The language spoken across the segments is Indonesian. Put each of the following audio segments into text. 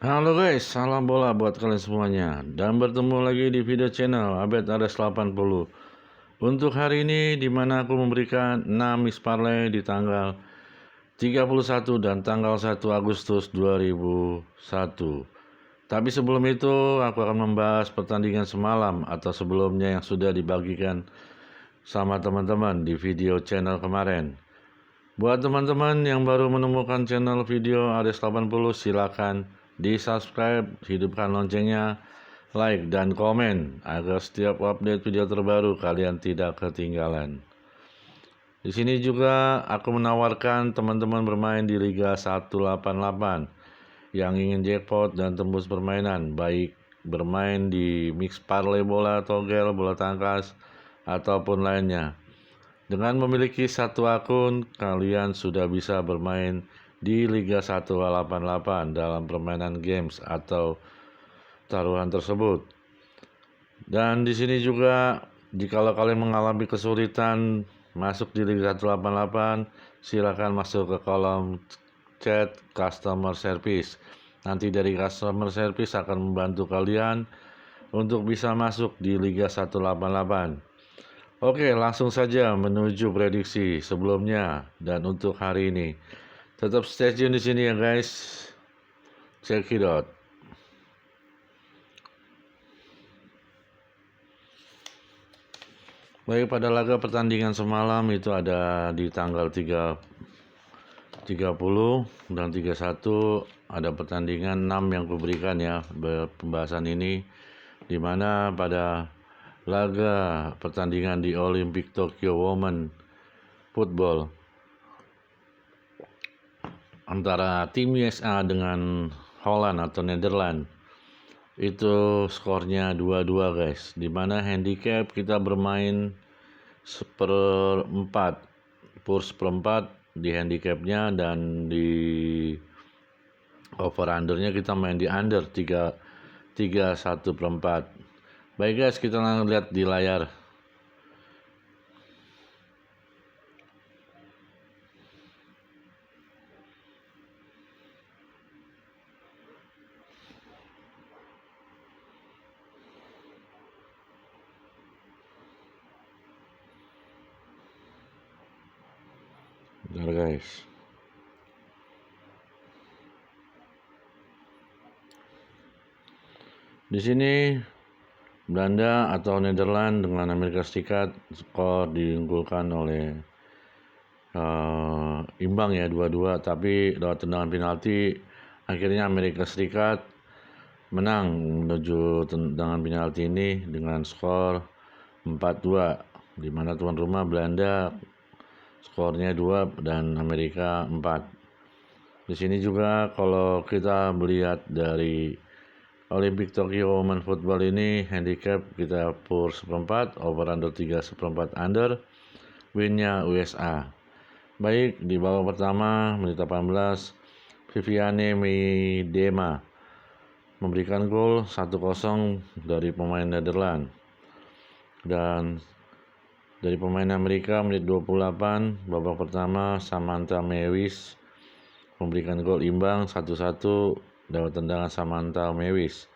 Halo guys, salam bola buat kalian semuanya. Dan bertemu lagi di video channel Abed Ares 80. Untuk hari ini dimana aku memberikan 6 mix parlay di tanggal 31 dan tanggal 1 Agustus 2001. Tapi sebelum itu aku akan membahas pertandingan semalam atau sebelumnya yang sudah dibagikan sama teman-teman di video channel kemarin. Buat teman-teman yang baru menemukan channel video Ares 80, silakan di subscribe, hidupkan loncengnya, like dan komen agar setiap update video terbaru kalian tidak ketinggalan. Di sini juga aku menawarkan teman-teman bermain di Liga 188 yang ingin jackpot dan tembus permainan, baik bermain di mix parlay bola, togel, bola tangkas ataupun lainnya. Dengan memiliki satu akun, kalian sudah bisa bermain di Liga 188 dalam permainan games atau taruhan tersebut. Dan di sini juga, jika kalian mengalami kesulitan masuk di Liga 188, silakan masuk ke kolom chat customer service. Nanti dari customer service akan membantu kalian untuk bisa masuk di Liga 188. Oke, langsung saja menuju prediksi sebelumnya dan untuk hari ini. Tetap stay tune di sini ya guys. Check it out. Baik, pada laga pertandingan semalam itu ada di tanggal 30 dan 31 ada pertandingan 6 yang kuberikan ya pembahasan ini, dimana pada laga pertandingan di Olympic Tokyo Women Football antara tim USA dengan Holland atau Netherlands, itu skornya 2-2 guys, dimana handicap kita bermain seperempat, seperempat di handicapnya, dan di over undernya kita main di under 3,1/4. Baik guys, kita lihat di layar. Bentar guys. Di sini Belanda atau Netherlands dengan Amerika Serikat skor diunggulkan oleh imbang ya 2-2, tapi lewat tendangan penalti akhirnya Amerika Serikat menang menuju tendangan penalti ini dengan skor 4-2, di mana tuan rumah Belanda skornya 2 dan Amerika 4. Di sini juga kalau kita melihat dari Olympic Tokyo Women Football ini, handicap kita per seperempat, over under 3,1/4 under, winnya USA. Baik, di babak pertama menit 18, Viviane Miedema memberikan gol 1-0 dari pemain Netherlands. Dan dari pemain Amerika menit 28, babak pertama Samantha Mewis memberikan gol imbang 1-1 lewat tendangan Samantha Mewis.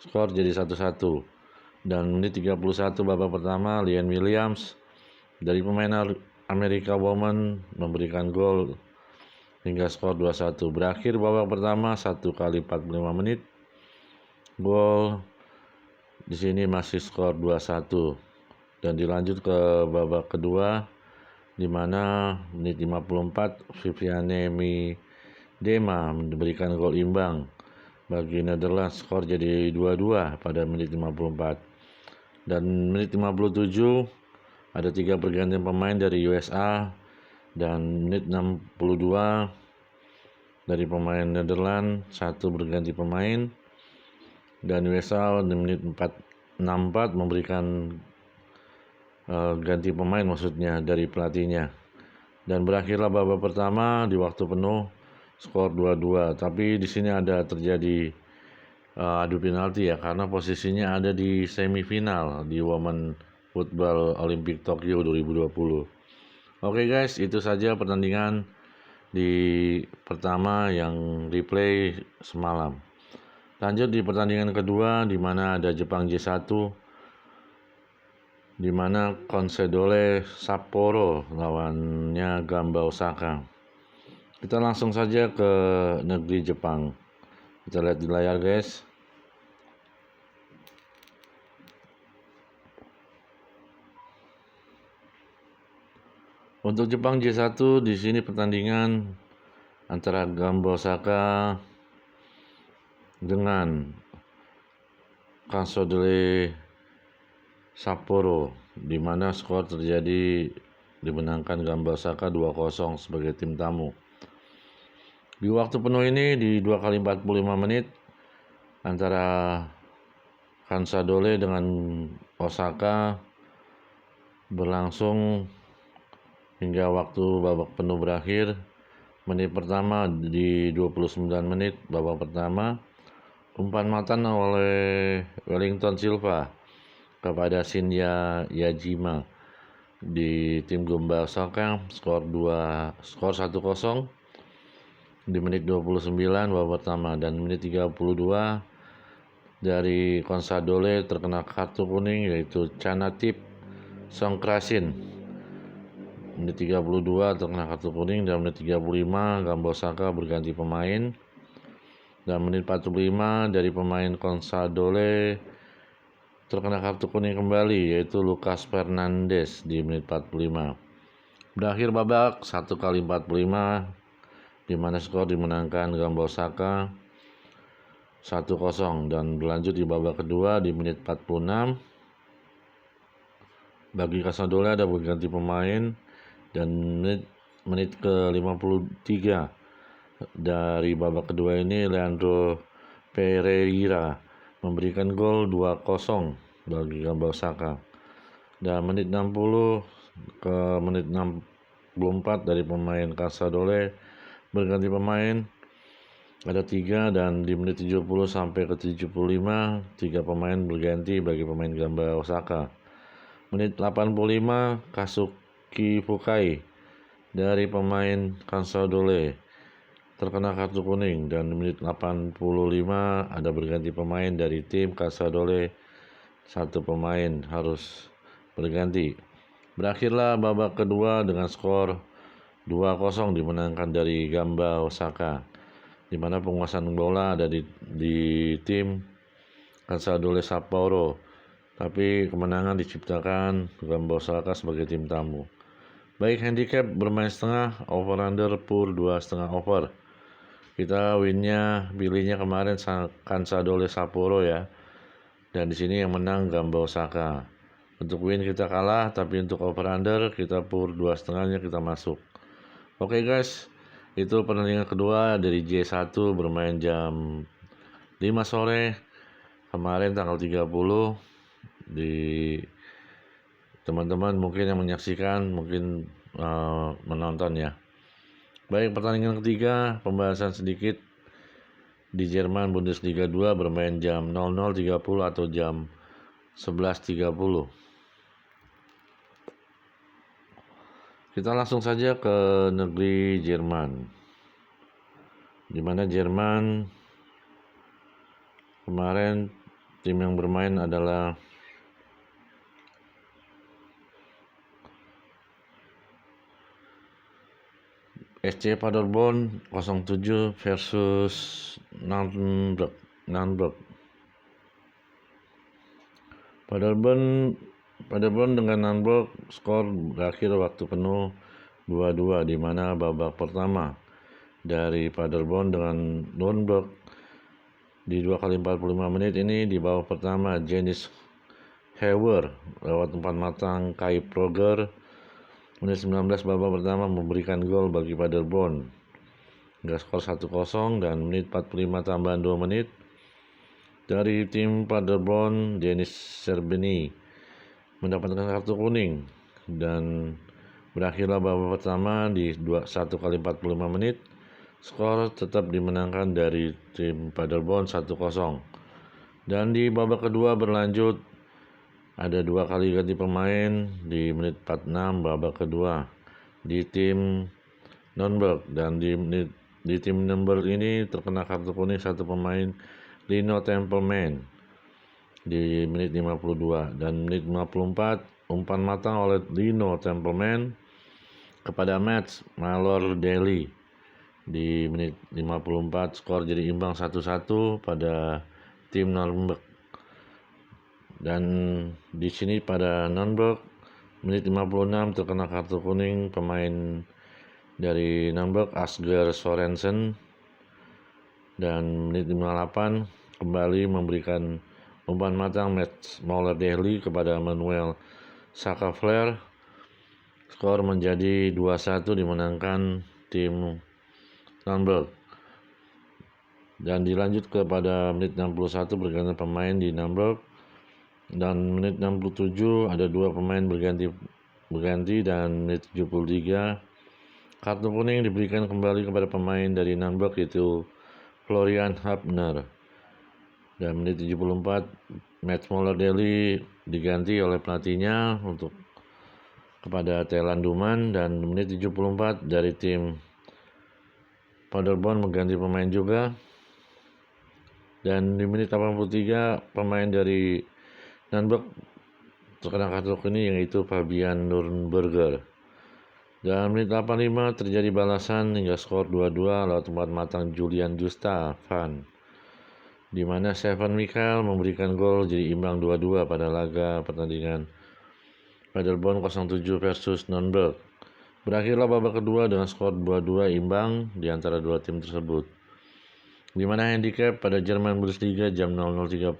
Skor jadi 1-1. Dan menit 31 babak pertama, Lian Williams dari pemain Amerika Women memberikan gol hingga skor 2-1. Berakhir babak pertama 1 kali 45 menit. Gol di sini masih skor 2-1. Dan dilanjut ke babak kedua, di mana menit 54 Viviane Miedema memberikan gol imbang bagi Netherlands, skor jadi 2-2 pada menit 54. Dan menit 57 ada 3 pergantian pemain dari USA, dan menit 62 dari pemain Netherlands 1 berganti pemain, dan USA di menit 64 memberikan ganti pemain maksudnya dari pelatihnya. Dan berakhirlah babak pertama di waktu penuh skor 2-2. Tapi di sini ada terjadi adu penalti ya, karena posisinya ada di semifinal di Women Football Olympic Tokyo 2020. Oke guys, itu saja pertandingan di pertama yang replay semalam. Lanjut di pertandingan kedua di mana ada Jepang J1 di mana Consadole Sapporo lawannya Gamba Osaka. Kita langsung saja ke negeri Jepang. Kita lihat di layar, guys. Untuk Jepang J1 di sini pertandingan antara Gamba Osaka dengan Consadole Sapporo, di mana skor terjadi dimenangkan Gamba Osaka 2-0 sebagai tim tamu. Di waktu penuh ini di 2 kali 45 menit antara Consadole dengan Osaka berlangsung hingga waktu babak penuh berakhir. Menit pertama di 29 menit babak pertama, umpan matan oleh Wellington Silva kepada Shinya Yajima di tim Gamba Osaka, skor 1-0 di menit 29 babak pertama. Dan menit 32 dari Consadole terkena kartu kuning yaitu Chanatip Songkrasin. Menit 32 terkena kartu kuning dan menit 35 Gamba Osaka berganti pemain. Dan menit 45 dari pemain Consadole terkena kartu kuning kembali yaitu Lucas Fernandes di menit 45. Berakhir babak 1 kali 45 di mana skor dimenangkan Gamba Osaka 1-0 dan berlanjut di babak kedua di menit 46. Bagi Consadole ada berganti pemain dan menit ke-53 dari babak kedua ini Leandro Pereira memberikan gol 2-0 bagi Gamba Osaka. Dan menit 60 ke menit 64 dari pemain Consadole berganti pemain ada 3, dan di menit 70 sampai ke 75 3 pemain berganti bagi pemain Gamba Osaka. Menit 85 Kazuki Fukai dari pemain Consadole terkena kartu kuning, dan di menit 85 ada berganti pemain dari tim Consadole, 1 pemain harus berganti. Berakhirlah babak kedua dengan skor 2-0 dimenangkan dari Gamba Osaka, di mana penguasaan bola ada di tim Consadole Sapporo, tapi kemenangan diciptakan Gamba Osaka sebagai tim tamu. Baik handicap bermain setengah, over under pur 2,5 over. Kita pilihnya kemarin Consadole Sapporo ya. Dan di sini yang menang Gamba Osaka. Untuk win kita kalah, tapi untuk over under kita pur 2,5-nya kita masuk. Oke guys, itu pertandingan kedua dari J1 bermain jam 5 sore kemarin tanggal 30. Di teman-teman mungkin yang menyaksikan mungkin menonton ya. Baik, pertandingan ketiga pembahasan sedikit di Jerman Bundesliga 2 bermain jam 00.30 atau jam 11.30. Kita langsung saja ke negeri Jerman, di mana Jerman kemarin tim yang bermain adalah SC Paderborn 07 versus Nürnberg. Paderborn dengan Nürnberg skor berakhir waktu penuh 2-2, di mana babak pertama dari Paderborn dengan Nürnberg di 2 kali 45 menit ini di babak pertama Janis Hewer lewat umpan matang Kai Proger menit 19 babak pertama memberikan gol bagi Paderborn hingga skor 1-0, dan menit 45 tambahan 2 menit dari tim Paderborn Denis Serbeni mendapatkan kartu kuning, dan berakhirlah babak pertama di 1 kali 45 menit. Skor tetap dimenangkan dari tim Paderborn 1-0. Dan di babak kedua berlanjut ada 2 kali ganti pemain di menit 46 babak kedua di tim Nürnberg, dan di tim Nürnberg ini terkena kartu kuning 1 pemain Lino Templeman di menit 52, dan menit 54 umpan matang oleh Lino Templeman kepada Matt Malor-Daly di menit 54. Skor jadi imbang 1-1 pada tim Nuremberg. Dan di sini pada Nuremberg menit 56 terkena kartu kuning pemain dari Nuremberg Asger Sorensen, dan menit 58 kembali memberikan umpan matang Matt Malor-Daly kepada Manuel Saka-Flair. Skor menjadi 2-1 dimenangkan tim Nuremberg. Dan dilanjut kepada menit 61 berganti pemain di Nuremberg, dan menit 67 ada dua pemain berganti dan menit 73 kartu kuning diberikan kembali kepada pemain dari Nuremberg yaitu Florian Hafner. Dan menit 74 Matt Malor-Daly diganti oleh pelatihnya untuk kepada Thailand Duman, dan menit 74 dari tim Paderborn mengganti pemain juga. Dan di menit 83 pemain dari Nuremberg terkena kartu kuning yaitu Fabian Nurnberger. Dan menit 85 terjadi balasan hingga skor 2-2 lewat umpan matang Julian Gustavan, di mana Stefan Michael memberikan gol jadi imbang 2-2 pada laga pertandingan Paderborn 07 versus Nuremberg. Berakhirlah babak kedua dengan skor 2-2 imbang di antara dua tim tersebut, di mana handicap pada Jerman Bundesliga jam 00.30,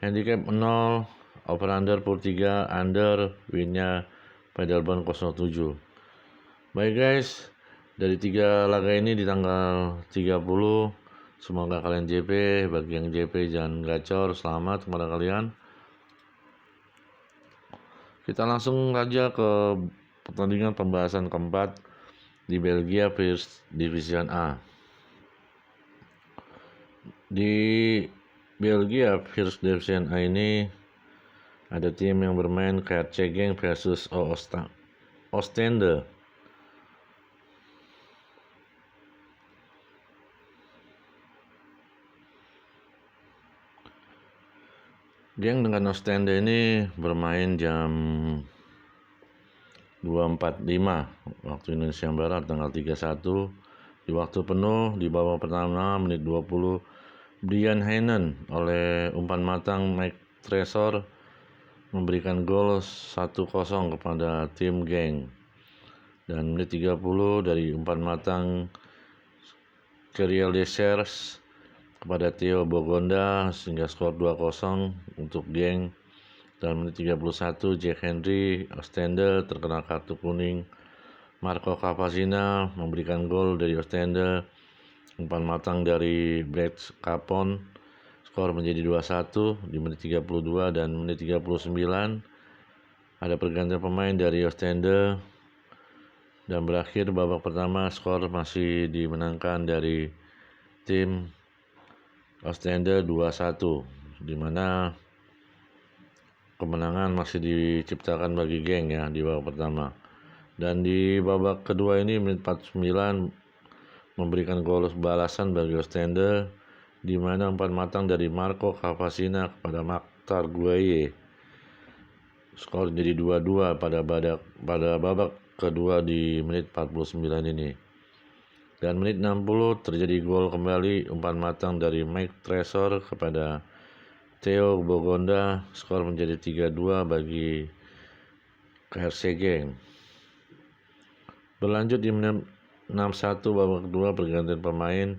handicap 0, over-under pur 3, under, winnya Paderborn 07. Baik guys, dari 3 laga ini di tanggal 30, semoga kalian JP. Bagi yang JP jangan gacor, selamat kepada kalian. Kita langsung saja ke pertandingan pembahasan keempat di Belgia First Division A. Di Belgia First Division A ini ada tim yang bermain KRC versus Oostende. Geng dengan Oostende ini bermain jam 2.45 waktu Indonesia Barat tanggal 31. Di waktu penuh di babak pertama menit 20 Brian Heinen oleh umpan matang Mike Tresor memberikan gol 1-0 kepada tim Geng. Dan menit 30 dari umpan matang Kirill Desers kepada Theo Bogonda sehingga skor 2-0 untuk Geng. Dan menit 31 Jack Henry Oostende terkena kartu kuning. Marco Capazina memberikan gol dari Oostende, umpan matang dari Brett Capon. Skor menjadi 2-1 di menit 32, dan menit 39 ada pergantian pemain dari Oostende, dan berakhir babak pertama skor masih dimenangkan dari tim Oostende 2-1, di mana kemenangan masih diciptakan bagi Geng ya di babak pertama. Dan di babak kedua ini menit 49 memberikan gol balasan bagi Oostende, di mana umpan matang dari Marco Capazina kepada Maktar Gueye. Skor jadi 2-2 pada babak kedua di menit 49 ini. Dan menit 60 terjadi gol kembali, umpan matang dari Mike Tresor kepada Theo Bogonda. Skor menjadi 3-2 bagi KRC Geng. Berlanjut di menit 61 babak kedua pergantian pemain,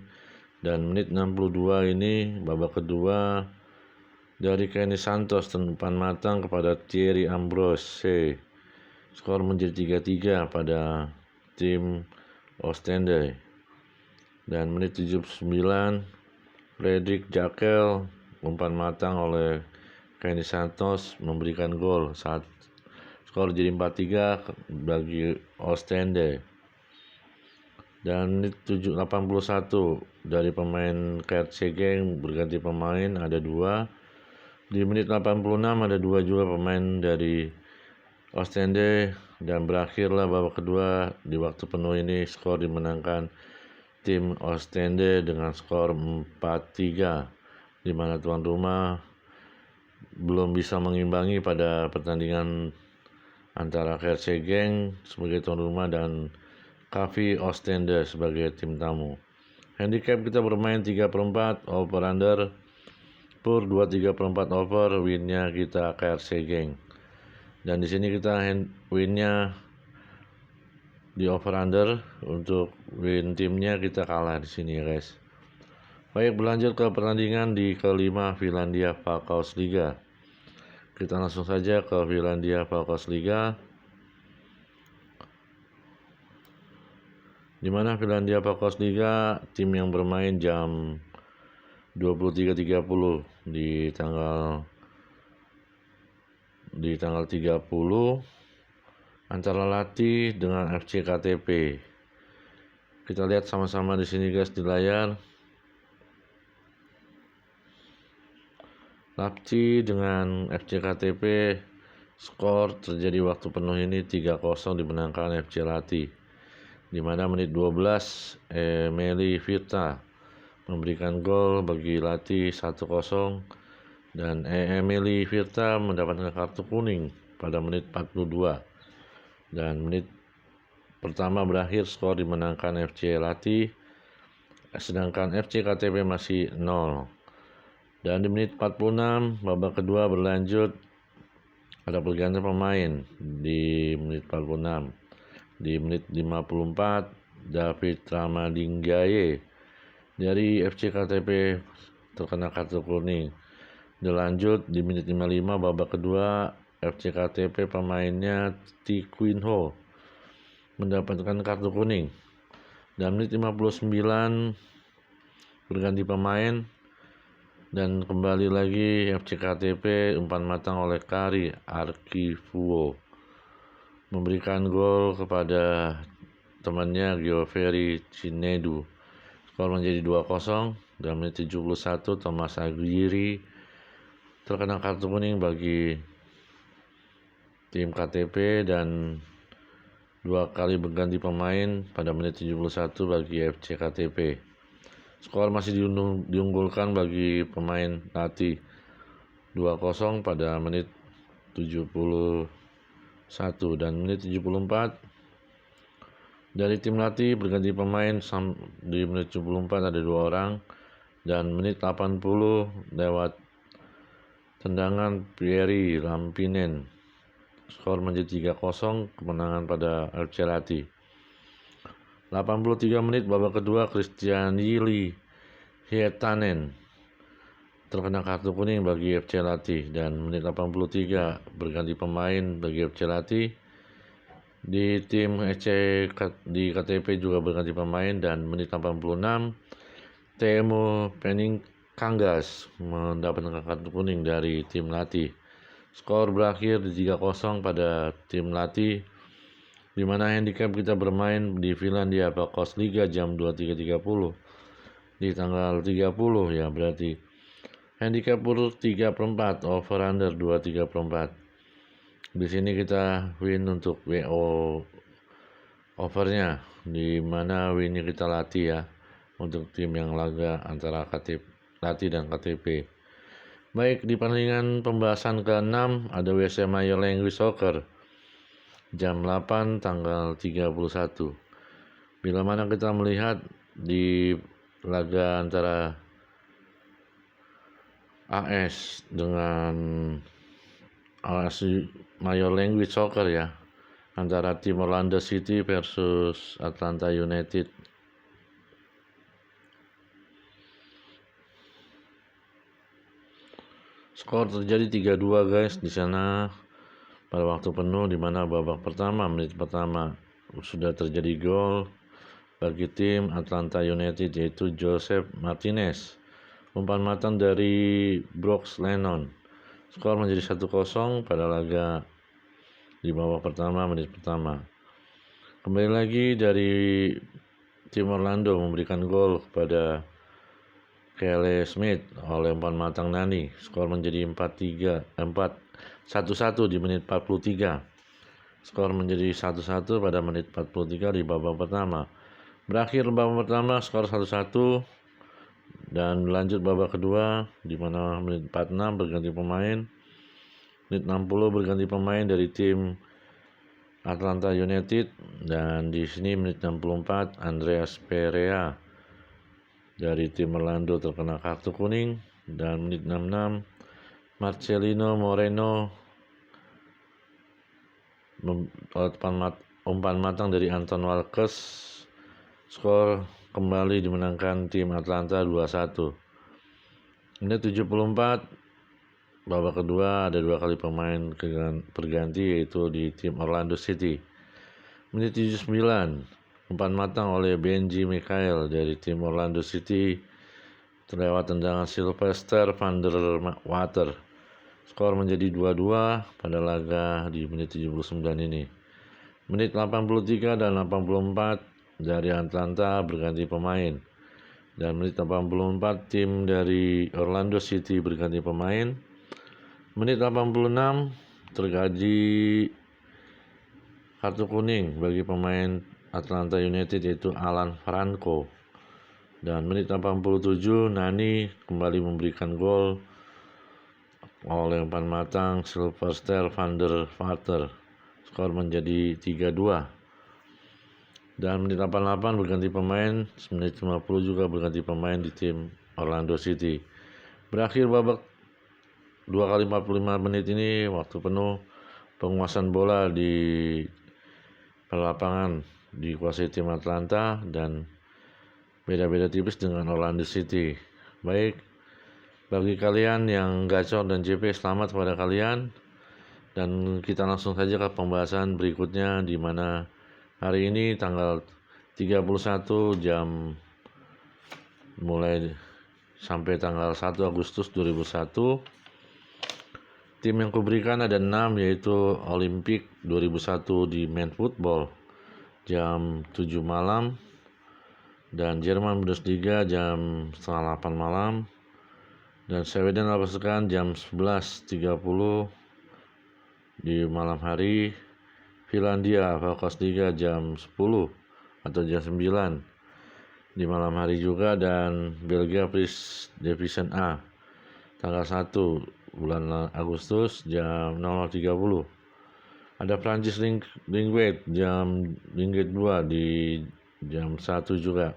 dan menit 62 ini babak kedua dari Kenny Santos dan umpan matang kepada Thierry Ambrose. Skor menjadi 3-3 pada tim Oostende. Dan menit 79 Frederik Jakel umpan matang oleh Kenny Santos memberikan gol saat skor jadi 4-3 bagi Oostende. Dan menit 81 dari pemain KRC Geng berganti pemain ada 2. Di menit 86 ada 2 juga pemain dari Oostende, dan berakhirlah babak kedua di waktu penuh ini skor dimenangkan tim Oostende dengan skor 4-3. di mana tuan rumah belum bisa mengimbangi pada pertandingan antara KRC Genk sebagai tuan rumah dan KV Oostende sebagai tim tamu. Handicap kita bermain 3/4 over under per 2/3/4 over, winnya kita KRC Genk. Dan di sini kita winnya di over under, untuk win timnya kita kalah di sini ya guys. Baik, berlanjut ke pertandingan di kelima Finlandia Falkaus Liga. Kita langsung saja ke Finlandia Falkaus Liga, di mana Finlandia Falkaus Liga tim yang bermain jam 23.30 di tanggal 30 antara Latih dengan FC KTP. Kita lihat sama-sama di sini guys di layar. Latih dengan FC KTP, skor terjadi waktu penuh ini 3-0 dimenangkan FC Latih. Di mana menit 12 Emeli Virta memberikan gol bagi Latih 1-0, dan Emeli Virta mendapatkan kartu kuning pada menit 42. Dan menit pertama berakhir skor dimenangkan FC Latih, sedangkan FC KTP masih 0. Dan di menit 46 babak kedua berlanjut, ada pergantian pemain di menit 46. Di menit 54 David Ramadinggaye dari FC KTP terkena kartu kuning. Dilanjut di menit 55 babak kedua, FC KTP pemainnya Ti Queen Ho mendapatkan kartu kuning. Dan menit 59 berganti pemain, dan kembali lagi FC KTP umpan matang oleh Kari Arkifuo memberikan gol kepada temannya Gioveri Cinedu. Skor menjadi 2-0. Dan menit 71 Thomas Aguirre terkena kartu kuning bagi tim KTP, dan 2 kali berganti pemain pada menit 71 bagi FC KTP. Skor masih diunggulkan bagi pemain Latih 2-0 pada menit 71, dan menit 74 dari tim Latih berganti pemain. Di menit 74 ada 2 orang, dan menit 80 lewat tendangan Pieri Lampinen, skor menjadi 3-0 kemenangan pada FC Latih. 83 menit babak kedua, Christian Yili Hietanen terkena kartu kuning bagi FC Latih, dan menit 83 berganti pemain bagi FC Latih. Di tim di KTP juga berganti pemain, dan menit 86 Teemu Penningkangas mendapatkan kartu kuning dari tim Latih. Skor berakhir di 3-0 pada tim Latih, di mana handicap kita bermain di Finlandia Falkaus Liga jam 23.30 di tanggal 30 ya, berarti handicap per 3/4 over under 2/3/4. Di sini kita win untuk WO overnya, di mana winnya kita Latih ya, untuk tim yang laga antara Latih dan KTP. Baik, di pertandingan pembahasan ke-6 ada WC Major League Soccer jam 8 tanggal 31. Bila mana kita melihat di laga antara AS dengan AS Major League Soccer ya, antara tim Orlando City versus Atlanta United. Skor terjadi 3-2 guys di sana pada waktu penuh, di mana babak pertama menit pertama sudah terjadi gol bagi tim Atlanta United, yaitu Joseph Martinez, umpan matang dari Brooks Lennon. Skor menjadi 1-0 pada laga di babak pertama menit pertama. Kembali lagi dari tim Orlando memberikan gol kepada Kelly Smith oleh umpan matang Nani. Skor menjadi 1-1 di menit 43. Skor menjadi 1-1 pada menit 43 di babak pertama. Berakhir babak pertama skor 1-1, Dan lanjut babak kedua, di mana menit 46 berganti pemain, menit 60 berganti pemain dari tim Atlanta United, dan di sini menit 64 Andreas Perea dari tim Orlando terkena kartu kuning, dan menit 66 Marcelino Moreno umpan matang dari Anton Walkes, skor kembali dimenangkan tim Atlanta 2-1. Menit 74 babak kedua ada 2 kali pemain berganti, yaitu di tim Orlando City. Menit 79 umpan matang oleh Benji Michael dari tim Orlando City terlewat tendangan Sylvester van der Water. Skor menjadi 2-2 pada laga di menit 79 ini. Menit 83 dan 84 dari Atlanta berganti pemain. Dan menit 84 tim dari Orlando City berganti pemain. Menit 86 terjadi kartu kuning bagi pemain Atlanta United, yaitu Alan Franco. Dan menit 87 Nani kembali memberikan gol oleh umpan matang Sylvester van der Vaart. Skor menjadi 3-2. Dan menit 88 berganti pemain, menit 50 juga berganti pemain di tim Orlando City. Berakhir babak 2 kali 45 menit ini waktu penuh, penguasaan bola di lapangan dikuasai tim Atlanta dan beda-beda tipis dengan Orlando City. Baik, bagi kalian yang gacor dan JP, selamat kepada kalian. Dan kita langsung saja ke pembahasan berikutnya, di mana hari ini tanggal 31 jam mulai sampai tanggal 1 Agustus 2001. Tim yang kuberikan ada 6, yaitu Olympic 2001 di Men Football jam 7 malam, dan Jerman Bundesliga jam setengah 8 malam, dan Sweden Allsvenskan jam 11.30 di malam hari, Finlandia Bundesliga jam 10 atau jam 9 di malam hari juga, dan Belgia First Division A tanggal 1 bulan Agustus jam 00.30. Ada Prancis Ligue Ligue 2 di jam 1 juga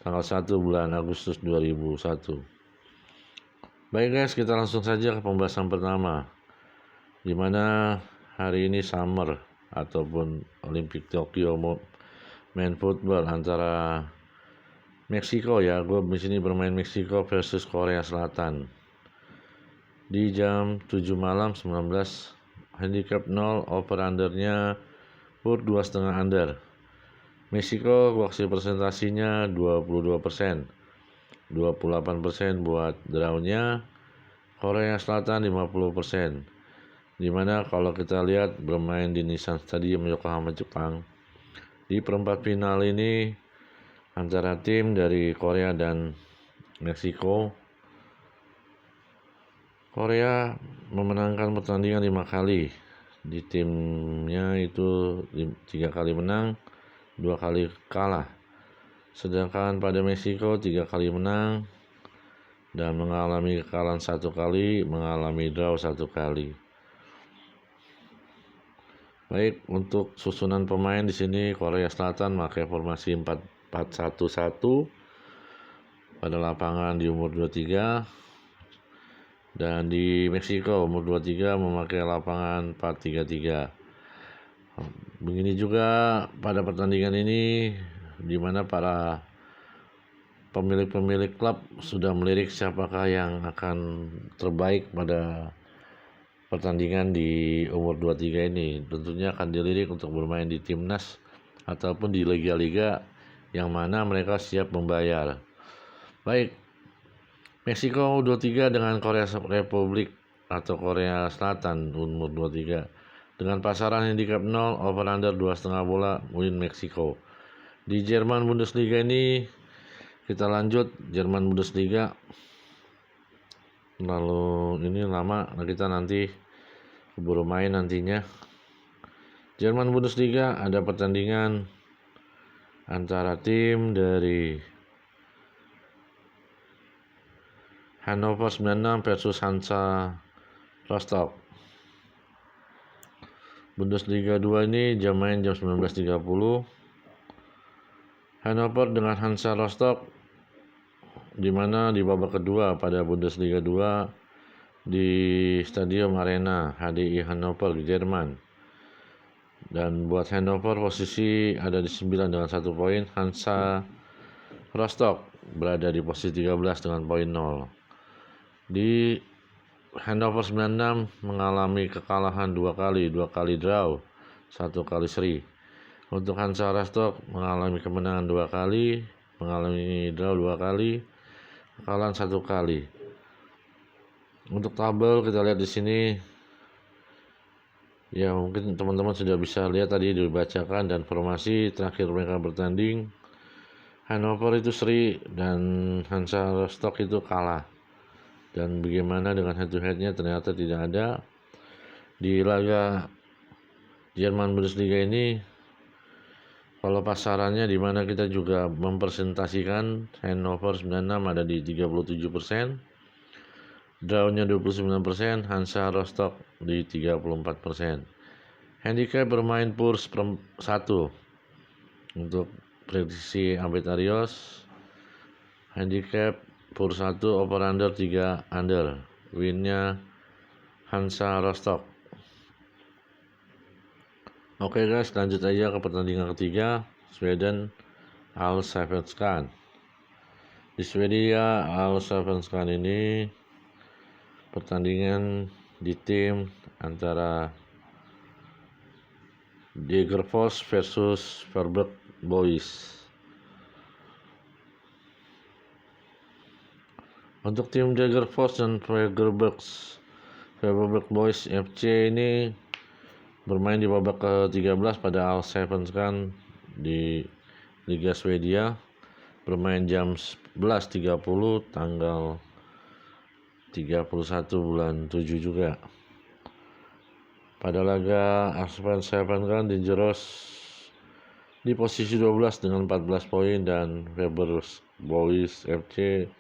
tanggal 1 bulan Agustus 2001. Baik guys, kita langsung saja ke pembahasan pertama, di mana hari ini Summer ataupun Olympic Tokyo main football antara Meksiko, ya, gue di sini bermain Meksiko versus Korea Selatan di jam 7 malam 19, handicap 0, over undernya per 2,5 under. Meksiko waksi presentasinya 22%, 28% buat drawnya. Korea Selatan 50%. Dimana kalau kita lihat bermain di Nissan Stadium Yokohama, Jepang, di perempat final ini antara tim dari Korea dan Meksiko. Korea memenangkan pertandingan 5 kali. Di timnya itu 3 kali menang, 2 kali kalah. Sedangkan pada Meksiko 3 kali menang dan mengalami kekalahan 1 kali, mengalami draw 1 kali. Baik, untuk susunan pemain di sini Korea Selatan memakai formasi 4-4-1-1 pada lapangan di umur 23, dan di Meksiko umur 23 memakai lapangan 4-3-3. Begini juga pada pertandingan ini, di mana para pemilik klub sudah melirik siapakah yang akan terbaik pada pertandingan di umur 23 ini. Tentunya akan dilirik untuk bermain di timnas ataupun di liga-liga yang mana mereka siap membayar. Baik, Meksiko 23 dengan Korea Republik atau Korea Selatan umur 23 dengan pasaran handicap 0, over under 2,5 bola, win Meksiko. Di Jerman Bundesliga ini kita lanjut Jerman Bundesliga. Lalu ini lama, kita nanti keburu main nantinya. Jerman Bundesliga ada pertandingan antara tim dari Hannover 96 versus Hansa Rostock. Bundesliga 2 ini jam main jam 19.30. Hannover dengan Hansa Rostock, di mana di babak kedua pada Bundesliga 2 di Stadium Arena HDI Hannover, Jerman. Dan buat Hannover posisi ada di 9 dengan 1 poin. Hansa Rostock berada di posisi 13 dengan poin 0. Di Hannover 96 mengalami kekalahan 2 kali draw, 1 kali seri. Untuk Hansa Rostock mengalami kemenangan 2 kali, mengalami draw 2 kali, kekalahan 1 kali. Untuk tabel kita lihat di sini, ya mungkin teman-teman sudah bisa lihat tadi dibacakan, dan formasi terakhir mereka bertanding Hannover itu seri dan Hansa Rostock itu kalah. Dan bagaimana dengan head to headnya, ternyata tidak ada. Di laga Jerman Bundesliga ini, kalau pasarannya di mana kita juga mempresentasikan Hannover 96 ada di 37%, drawnya 29%, Hansa Rostock di 34%. Handicap bermain purs 1 untuk prediksi Ambet Arios. Handicap purs 1 over under 3 under. Winnya Hansa Rostock. Oke guys, lanjut aja ke pertandingan ketiga, Sweden Allsvenskan. Di Swedia Allsvenskan ini pertandingan di tim antara Degerfors versus Freiburg Boys. Untuk tim Degerfors dan Freiburg Boys FC ini bermain di babak ke-13 pada Allsvenskan di Liga Swedia, bermain jam 11.30 tanggal 31 bulan 7 juga. Pada laga Allsvenskan Dangerous di posisi 12 dengan 14 poin, dan Freiburg Boys FC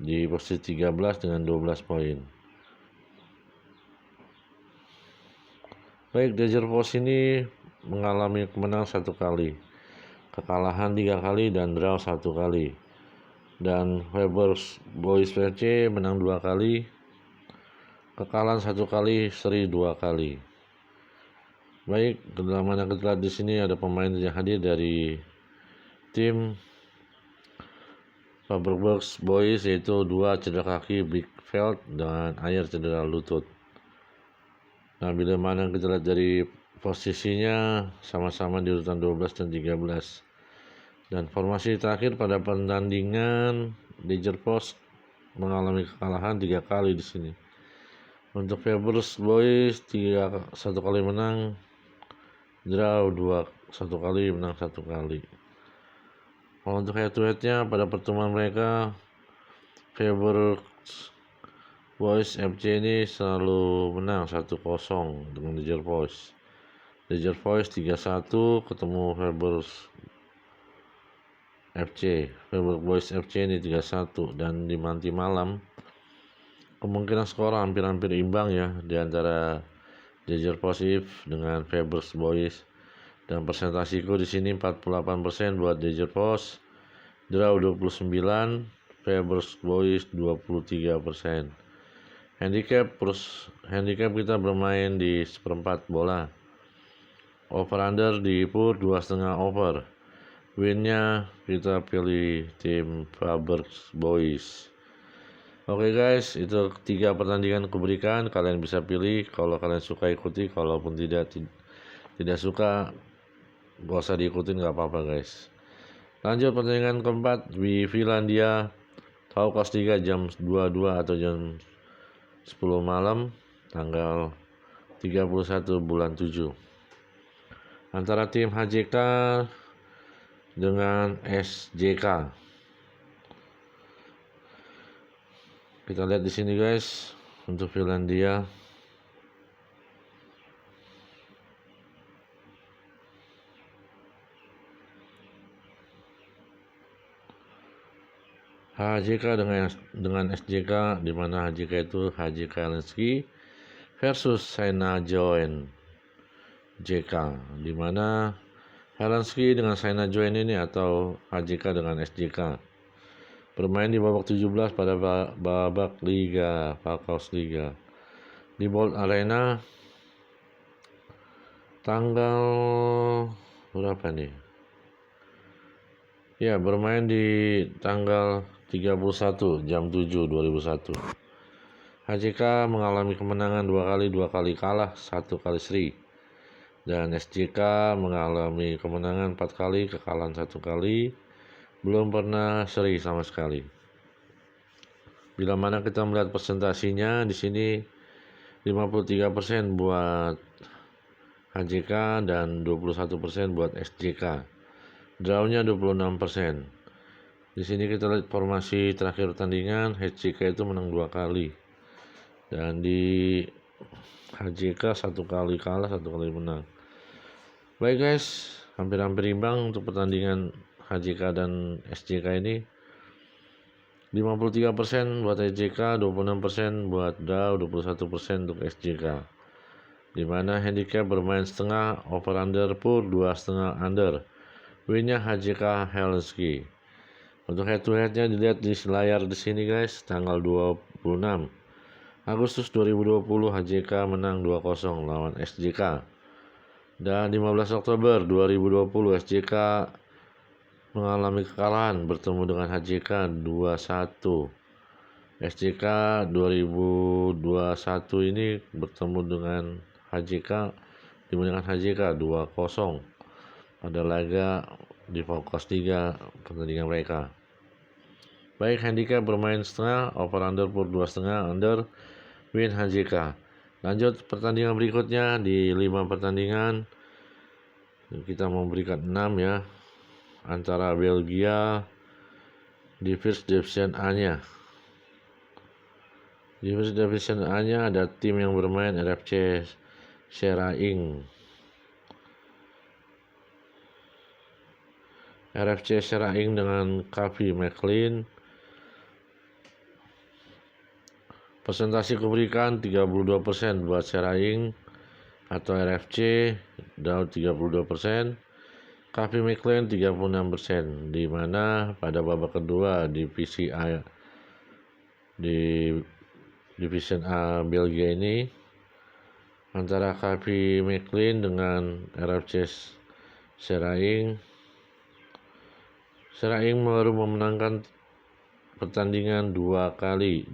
di posisi 13 dengan 12 poin. Baik, Degerfors ini mengalami kemenangan 1 kali, kekalahan 3 kali, dan draw 1 kali. Dan Freiburg Boys FC menang 2 kali, kekalahan 1 kali, seri 2 kali. Baik, dalam mana kita lihat di sini ada pemain yang hadir dari tim Freiburg Boys, yaitu 2 cedera kaki Blickfeld dan Ayer cedera lutut. Nah, bila mana kita lihat dari posisinya sama-sama di urutan 12 dan 13. Dan formasi terakhir pada pertandingan Degerfors mengalami kekalahan 3 kali di sini. Untuk Freiburg Boys 1 kali menang, draw 1 kali, menang 1 kali. Kalau untuk head to headnya pada pertemuan mereka, Freiburg Boys FC ini selalu menang 1-0 dengan Degerfors. Degerfors 3-1 ketemu Freiburg FC. Freiburg Boys FC ini 3-1, dan di nanti malam kemungkinan skor hampir-hampir imbang ya di antara Degerfors dengan Freiburg Boys. Dan persentasiku di sini 48% buat Degerfors, draw 29, Freiburg Boys 23%. Handicap kita bermain di seperempat bola. Over under di pur 2,5 over. Winnya kita pilih tim Freiburg Boys. Oke guys, itu 3 pertandingan aku berikan. Kalian bisa pilih, kalau kalian suka ikuti, kalaupun tidak suka gak usah diikutin, gak apa-apa guys. Lanjut pertandingan keempat di Finlandia, tahu kelas 3 jam 22 atau jam 10 malam tanggal 31 bulan 7 antara tim HJK dengan SJK. Kita lihat di sini guys, untuk Finlandia HJK dengan SJK, di mana HJK itu HJK Helsinki versus China Join JK, di mana Helsinki dengan China Join ini atau HJK dengan SJK bermain di babak 17 pada babak Liga Falkaus Liga di Bolt Arena tanggal berapa nih? Ya, bermain di tanggal 31 jam 7 2001. HJK mengalami kemenangan 2 kali kalah, 1 kali seri. Dan SJK mengalami kemenangan 4 kali, kekalahan 1 kali, belum pernah seri sama sekali. Bila mana kita melihat presentasinya di sini 53% buat HJK dan 21% buat SJK. Draw-nya 26%. Di sini kita lihat formasi terakhir pertandingan, HJK itu menang 2 kali. Dan di HJK 1 kali kalah, 1 kali menang. Baik guys, hampir-hampir imbang untuk pertandingan HJK dan SJK ini. 53% buat HJK, 26% buat draw, 21% untuk SJK. Di mana handicap bermain setengah, over under pur 2,5 under. Winnya HJK Helsinki. Untuk head to headnya dilihat di layar di sini guys, tanggal 26 Agustus 2020 HJK menang 2-0 lawan SJK. Dan 15 Oktober 2020 SJK mengalami kekalahan bertemu dengan HJK 2-1. SJK 2021 ini bertemu dengan HJK, dimenangkan HJK 2-0 pada laga di Falkaus 3 pertandingan mereka. Baik, handicap bermain setengah, over under pur 2,5 under, win HJK. Lanjut pertandingan berikutnya di 5 pertandingan. Kita memberikan 6 ya. Antara Belgia di First Division A-nya. Di First Division A-nya ada tim yang bermain RFC Seraing. RFC Seraing dengan KV McLean. Presentasi keberikan 32% buat Seraing atau RFC, draw 32%, KV McLean 36%, di mana pada babak kedua divisi A di Division A Belgia ini antara KV McLean dengan RFC Seraing. Seraing baru memenangkan pertandingan 2 kali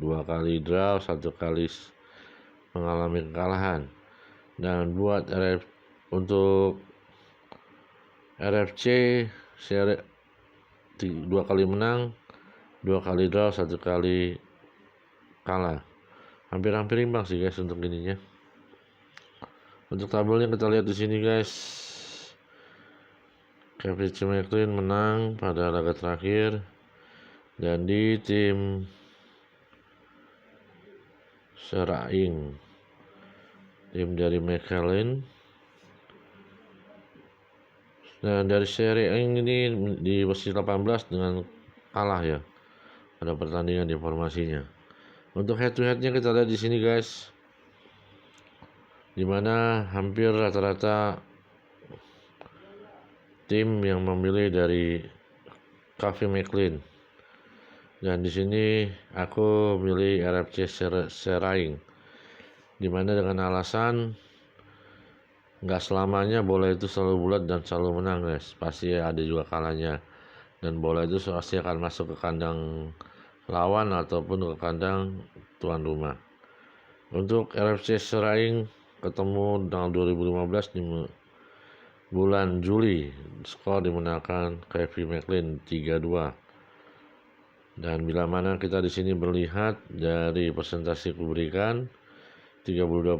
draw, 1 kali mengalami kekalahan. Dan buat untuk RFC 2 kali menang, 2 kali draw, 1 kali kalah. Hampir-hampir imbang sih guys untuk ininya. Untuk tabelnya kita lihat di sini guys. KV McLean menang pada laga terakhir. Dan di tim Seraing, tim dari McLean, dan dari Seraing ini di posisi 18 dengan kalah ya pada pertandingan di formasinya. Untuk head to headnya kita lihat di sini guys, dimana hampir rata-rata tim yang memilih dari KV McLean. Dan di sini aku milih RFC Seraing, dimana dengan alasan nggak selamanya bola itu selalu bulat dan selalu menang guys, pasti ada juga kalahnya, dan bola itu pasti akan masuk ke kandang lawan ataupun ke kandang tuan rumah. Untuk RFC Seraing ketemu tanggal 2015 di bulan Juli, skor dimenangkan KV McLean 3-2. Dan bila mana kita di sini melihat dari presentasi kuberikan 32%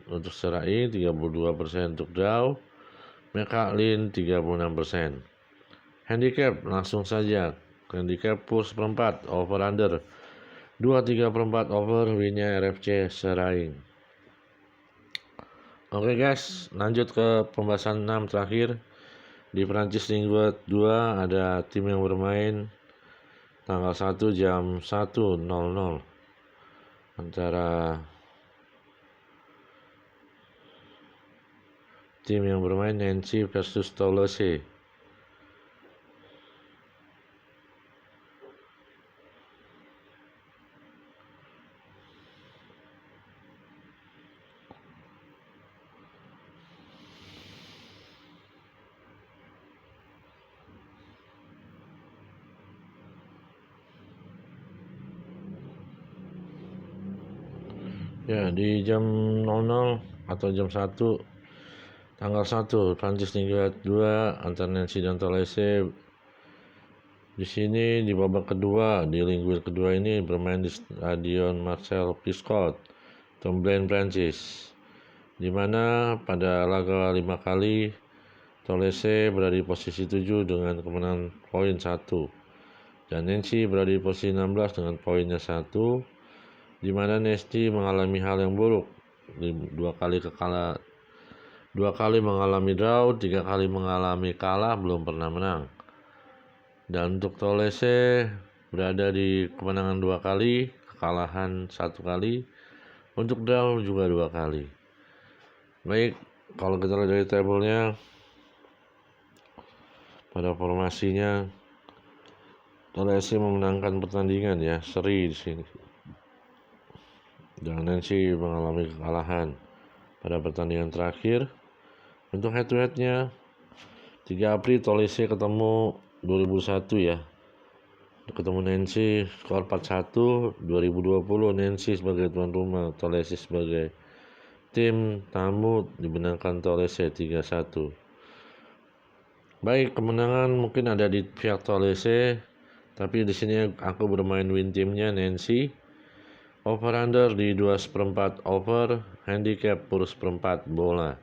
untuk Seraing, 32% untuk draw, McLean 36%. Handicap langsung saja, handicap pur 1/4, over under 2,3/4 over, winnya RFC Seraing. Oke guys, lanjut ke pembahasan 6 terakhir. Di Prancis Ligue 2 ada tim yang bermain tanggal 1 jam 1.00 antara tim yang bermain Nancy versus Toulouse. Ya, di jam 00 atau jam 1 tanggal 1 Prancis Liga 2 antara Nancy dan Toulouse. Di sini di babak kedua, di linguil kedua ini bermain di Stadion Marcel Piscot, Tomblain, Prancis, di mana pada laga 5 kali Toulouse berada di posisi 7 dengan kemenangan poin 1 dan Nancy berada di posisi 16 dengan poinnya 1, di mana Nancy mengalami hal yang buruk, 2 kali mengalami draw, 3 kali mengalami kalah, belum pernah menang. Dan untuk Toulouse berada di kemenangan 2 kali, kekalahan 1 kali, untuk draw juga 2 kali. Baik, kalau kita lihat dari tabelnya, pada formasinya Toulouse memenangkan pertandingan ya, seri di sini. Dan Nancy mengalami kekalahan pada pertandingan terakhir. Untuk head to headnya 3 April Toulouse ketemu 2001 ya, ketemu Nancy, skor 4-1. 2020 Nancy sebagai tuan rumah, Toulouse sebagai tim tamu, dimenangkan Toulouse 3-1. Baik, kemenangan mungkin ada di pihak Toulouse, tapi di sini aku bermain win timnya Nancy. Over under di 2/4 over, handicap per 1/4 bola.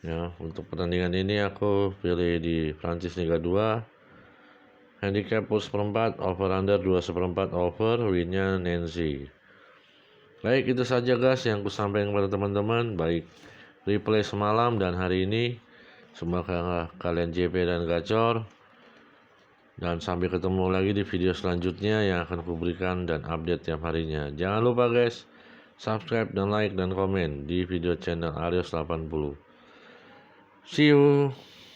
Ya, untuk pertandingan ini aku pilih di Prancis Liga 2. Handicap per 1/4 over under 2/4 over, winnya Nancy. Baik, itu saja guys yang aku sampaikan kepada teman-teman, baik replay semalam dan hari ini. Semoga kalian JP dan gacor. Dan sampai ketemu lagi di video selanjutnya yang akan kuberikan dan update tiap harinya. Jangan lupa guys, subscribe dan like dan komen di video channel Arios 80. See you.